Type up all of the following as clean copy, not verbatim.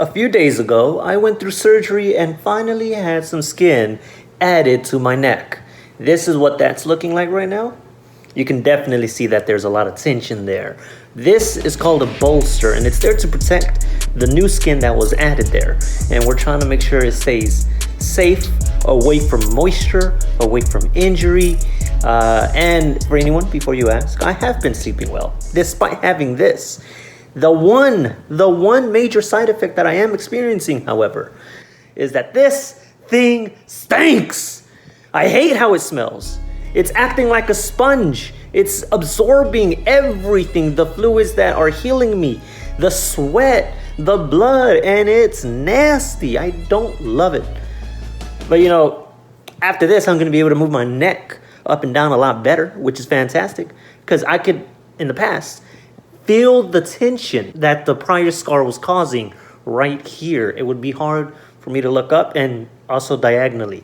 A few days ago, I went through surgery and finally had some skin added to my neck. This is what that's looking like right now. You can definitely see that there's a lot of tension there. This is called a bolster, and it's there to protect the new skin that was added there. And we're trying to make sure it stays safe, away from moisture, away from injury. And for anyone, before you ask, I have been sleeping well, despite having this. The one major side effect that I am experiencing, however, is that this thing stinks. I hate how it smells. It's acting like a sponge. It's absorbing everything, the fluids that are healing me, the sweat, the blood, and it's nasty. I don't love it. But you know, after this, I'm gonna be able to move my neck up and down a lot better, which is fantastic, because I could, in the past, feel the tension that the prior scar was causing right here. It would be hard for me to look up, and also diagonally,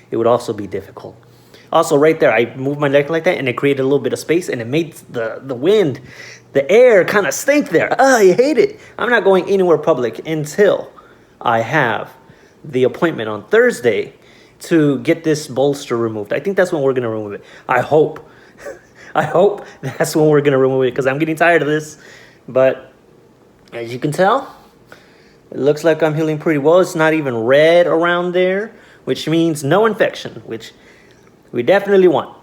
it would also be difficult. Also right there, I moved my neck like that and it created a little bit of space, and it made the wind, the air kind of stink there. I hate it. I'm not going anywhere public until I have the appointment on Thursday to get this bolster removed. I think that's when we're going to remove it. I hope that's when we're going to remove it, because I'm getting tired of this. But as you can tell, it looks like I'm healing pretty well. It's not even red around there, which means no infection, which we definitely want.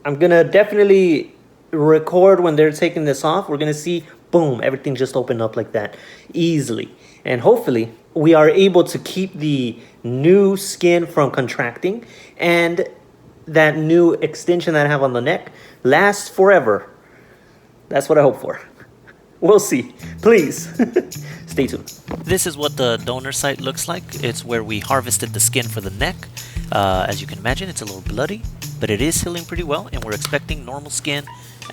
I'm going to definitely record when they're taking this off. We're going to see, boom, everything just opened up like that easily. And hopefully we are able to keep the new skin from contracting, and that new extension that I have on the neck lasts forever. That's what I hope for. We'll see. Please stay tuned. This is what the donor site looks like. It's where we harvested the skin for the neck. As you can imagine, it's a little bloody, but it is healing pretty well, and we're expecting normal skin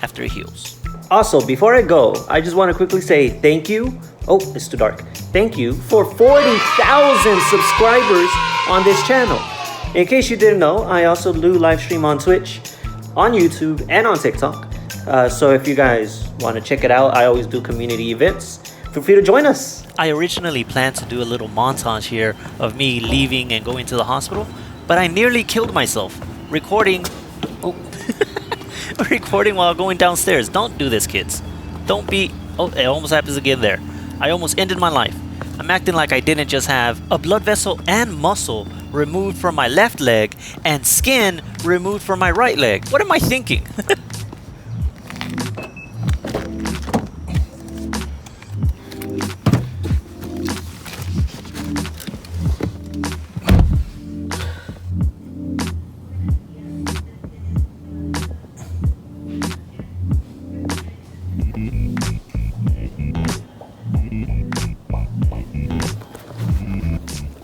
after it heals. Also, before I go, I just want to quickly say thank you. Oh, it's too dark. Thank you for 40,000 subscribers on this channel. In case you didn't know, I also do live stream on Twitch, on YouTube, and on TikTok. So if you guys want to check it out, I always do community events. Feel free to join us. I originally planned to do a little montage here of me leaving and going to the hospital, but I nearly killed myself recording. Oh, recording while going downstairs. Don't do this, kids. Don't be. Oh, it almost happens again there. I almost ended my life. I'm acting like I didn't just have a blood vessel and muscle removed from my left leg and skin removed from my right leg. What am I thinking?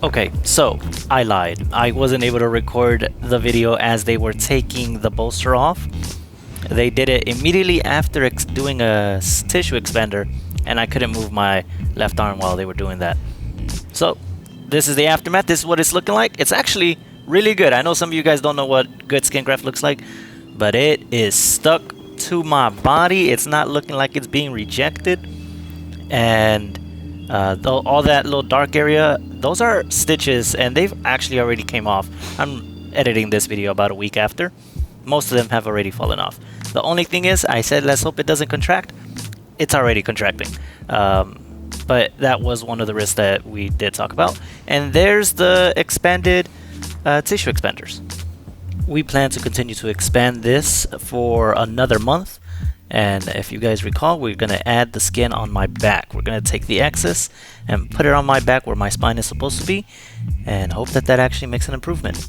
Okay, so I lied. I wasn't able to record the video as they were taking the bolster off. They did it immediately after doing a tissue expander, and I couldn't move my left arm while they were doing that. So this is the aftermath. This is what it's looking like. It's actually really good. I know some of you guys don't know what good skin graft looks like, but it is stuck to my body. It's not looking like it's being rejected. And all that little dark area, those are stitches, and they've actually already came off. I'm editing this video about a week after. Most of them have already fallen off. The only thing is, I said let's hope it doesn't contract. It's already contracting. But that was one of the risks that we did talk about. And there's the expanded tissue expanders. We plan to continue to expand this for another month. And if you guys recall, we're going to add the skin on my back. We're going to take the excess and put it on my back where my spine is supposed to be, and hope that that actually makes an improvement.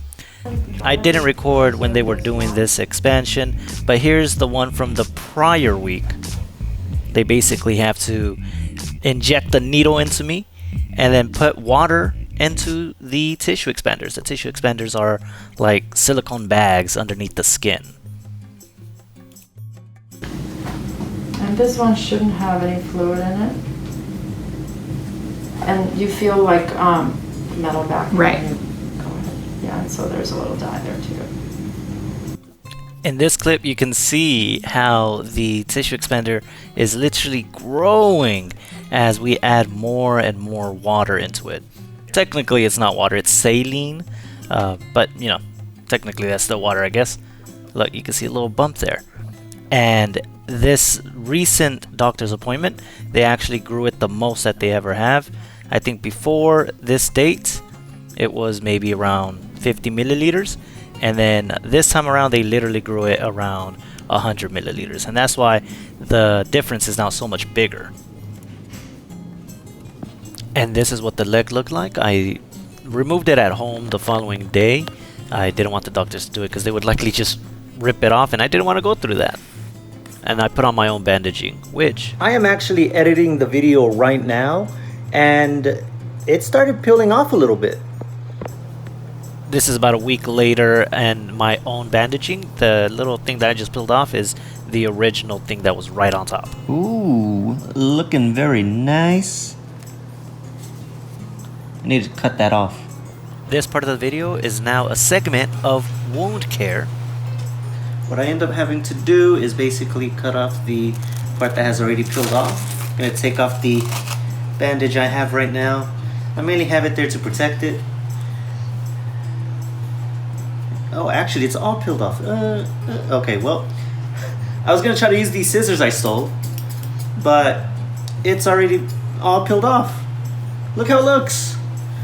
I didn't record when they were doing this expansion, but here's the one from the prior week. They basically have to inject a needle into me and then put water into the tissue expanders. The tissue expanders are like silicone bags underneath the skin. And this one shouldn't have any fluid in it. And you feel like metal back. Right. Yeah, and so there's a little dye there too. In this clip, you can see how the tissue expander is literally growing as we add more and more water into it. Technically it's not water, it's saline, but you know, technically that's still water, I guess. Look, you can see a little bump there. And this recent doctor's appointment, they actually grew it the most that they ever have. I think before this date it was maybe around 50 milliliters, and then this time around they literally grew it around 100 milliliters, and that's why the difference is now so much bigger. And this is what the leg looked like. I removed it at home the following day. I didn't want the doctors to do it because they would likely just rip it off, and I didn't want to go through that. And I put on my own bandaging, which I am actually editing the video right now, and it started peeling off a little bit. this is about a week later, and my own bandaging, the little thing that I just peeled off is the original thing that was right on top. Ooh, looking very nice. I need to cut that off. This part of the video is now a segment of wound care. What I end up having to do is basically cut off the part that has already peeled off. I'm gonna take off the bandage I have right now. I mainly have it there to protect it. Oh, actually, it's all peeled off. Okay, well, I was gonna try to use these scissors I stole, but it's already all peeled off. Look how it looks.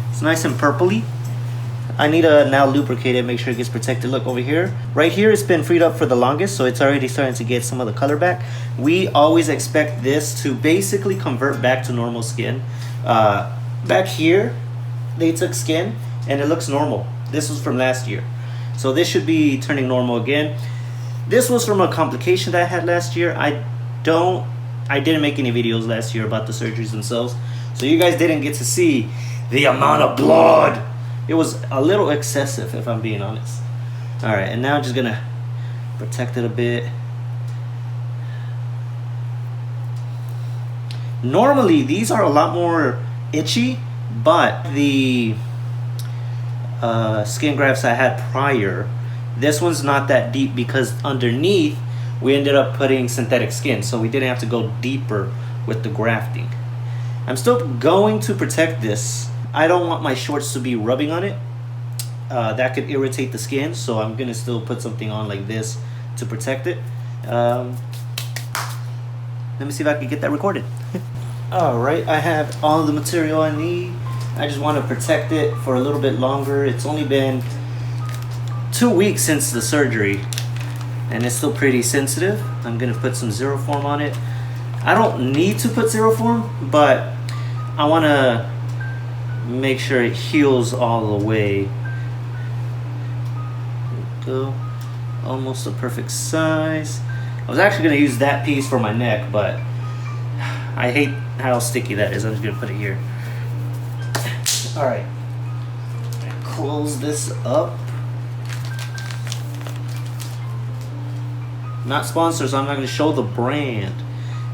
It's nice and purpley. I need to now lubricate it, make sure it gets protected. Look over here. Right here, it's been freed up for the longest, so it's already starting to get some of the color back. We always expect this to basically convert back to normal skin. Back here, they took skin, and it looks normal. This was from last year. So this should be turning normal again. This was from a complication that I had last year. I didn't make any videos last year about the surgeries themselves, so you guys didn't get to see the amount of blood. It was a little excessive, if I'm being honest. All right, and now I'm just gonna protect it a bit. Normally, these are a lot more itchy, but the skin grafts I had prior, this one's not that deep because underneath we ended up putting synthetic skin, so we didn't have to go deeper with the grafting. I'm still going to protect this. I don't want my shorts to be rubbing on it. That could irritate the skin, so I'm gonna still put something on like this to protect it. Let me see if I can get that recorded. Alright, I have all the material I need. I just want to protect it for a little bit longer. It's only been 2 weeks since the surgery, and it's still pretty sensitive. I'm gonna put some Zeroform on it. I don't need to put Zeroform, but I want to make sure it heals all the way. There we go. Almost a perfect size. I was actually going to use that piece for my neck, but I hate how sticky that is. I'm just going to put it here. Alright. Close this up. Not sponsored, so I'm not going to show the brand.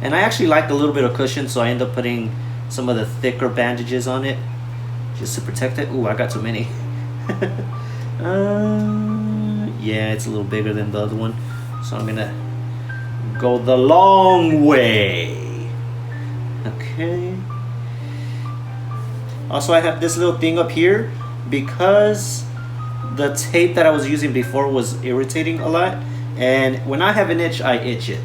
And I actually like a little bit of cushion, so I end up putting some of the thicker bandages on it just to protect it. Ooh, I got too many. Yeah, it's a little bigger than the other one, so I'm gonna go the long way. Okay. Also, I have this little thing up here because the tape that I was using before was irritating a lot, and when I have an itch, I itch it.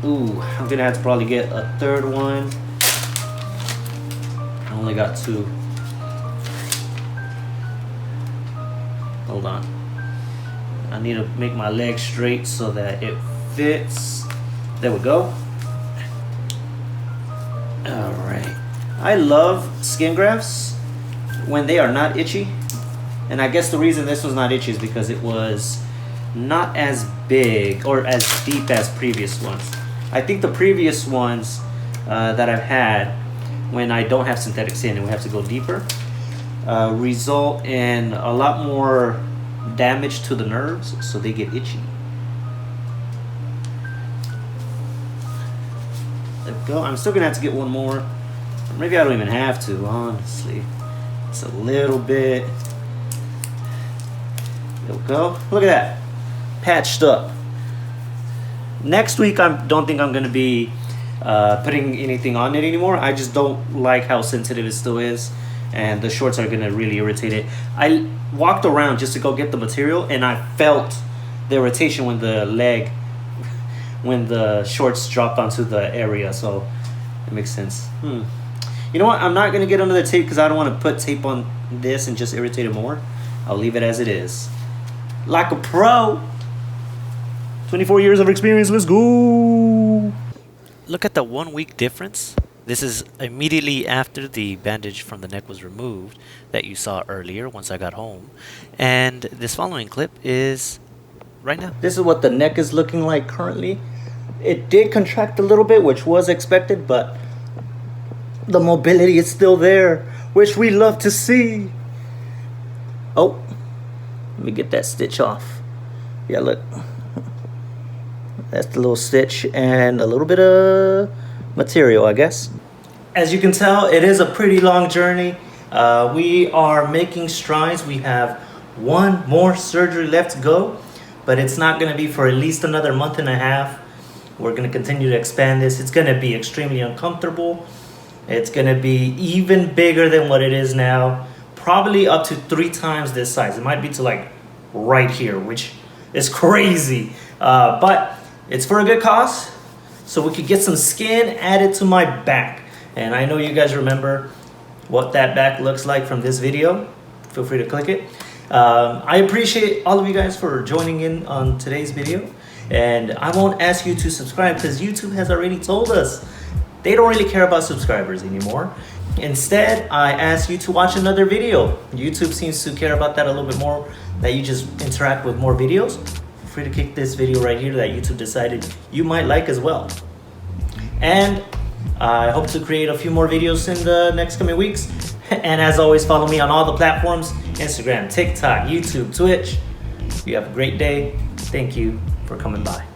Ooh, I'm gonna have to probably get a third one. I only got 2. Hold on. I need to make my leg straight so that it fits. There we go. Alright. I love skin grafts when they are not itchy. And I guess the reason this was not itchy is because it was not as big or as deep as previous ones. I think the previous ones that I've had, when I don't have synthetic skin and we have to go deeper, result in a lot more damage to the nerves, so they get itchy. There we go. I'm still gonna have to get one more. Maybe I don't even have to, honestly. It's a little bit. There we go. Look at that. Patched up. Next week, I don't think I'm going to be putting anything on it anymore. I just don't like how sensitive it still is, and the shorts are gonna really irritate it. I walked around just to go get the material, and I felt the irritation when the shorts dropped onto the area, so it makes sense. You know what? I'm not gonna get under the tape because I don't want to put tape on this and just irritate it more. I'll leave it as it is. Like a pro. 24 years of experience, let's go. Look at the 1 week difference. This is immediately after the bandage from the neck was removed that you saw earlier once I got home. And this following clip is right now. This is what the neck is looking like currently. It did contract a little bit, which was expected, but the mobility is still there, which we love to see. Oh, let me get that stitch off. Yeah, look. That's the little stitch and a little bit of material, I guess. As you can tell, it is a pretty long journey. We are making strides. We have one more surgery left to go, but it's not going to be for at least another month and a half. We're going to continue to expand this. It's going to be extremely uncomfortable. It's going to be even bigger than what it is now, probably up to 3 times this size. It might be to like right here, which is crazy, but it's for a good cause, so we could get some skin added to my back. And I know you guys remember what that back looks like from this video. Feel free to click it. I appreciate all of you guys for joining in on today's video, and I won't ask you to subscribe because YouTube has already told us they don't really care about subscribers anymore. Instead, I ask you to watch another video. YouTube seems to care about that a little bit more, that you just interact with more videos. Feel free to click this video right here that YouTube decided you might like as well. And I hope to create a few more videos in the next coming weeks. And as always, follow me on all the platforms: Instagram, TikTok, YouTube, Twitch. You have a great day. Thank you for coming by.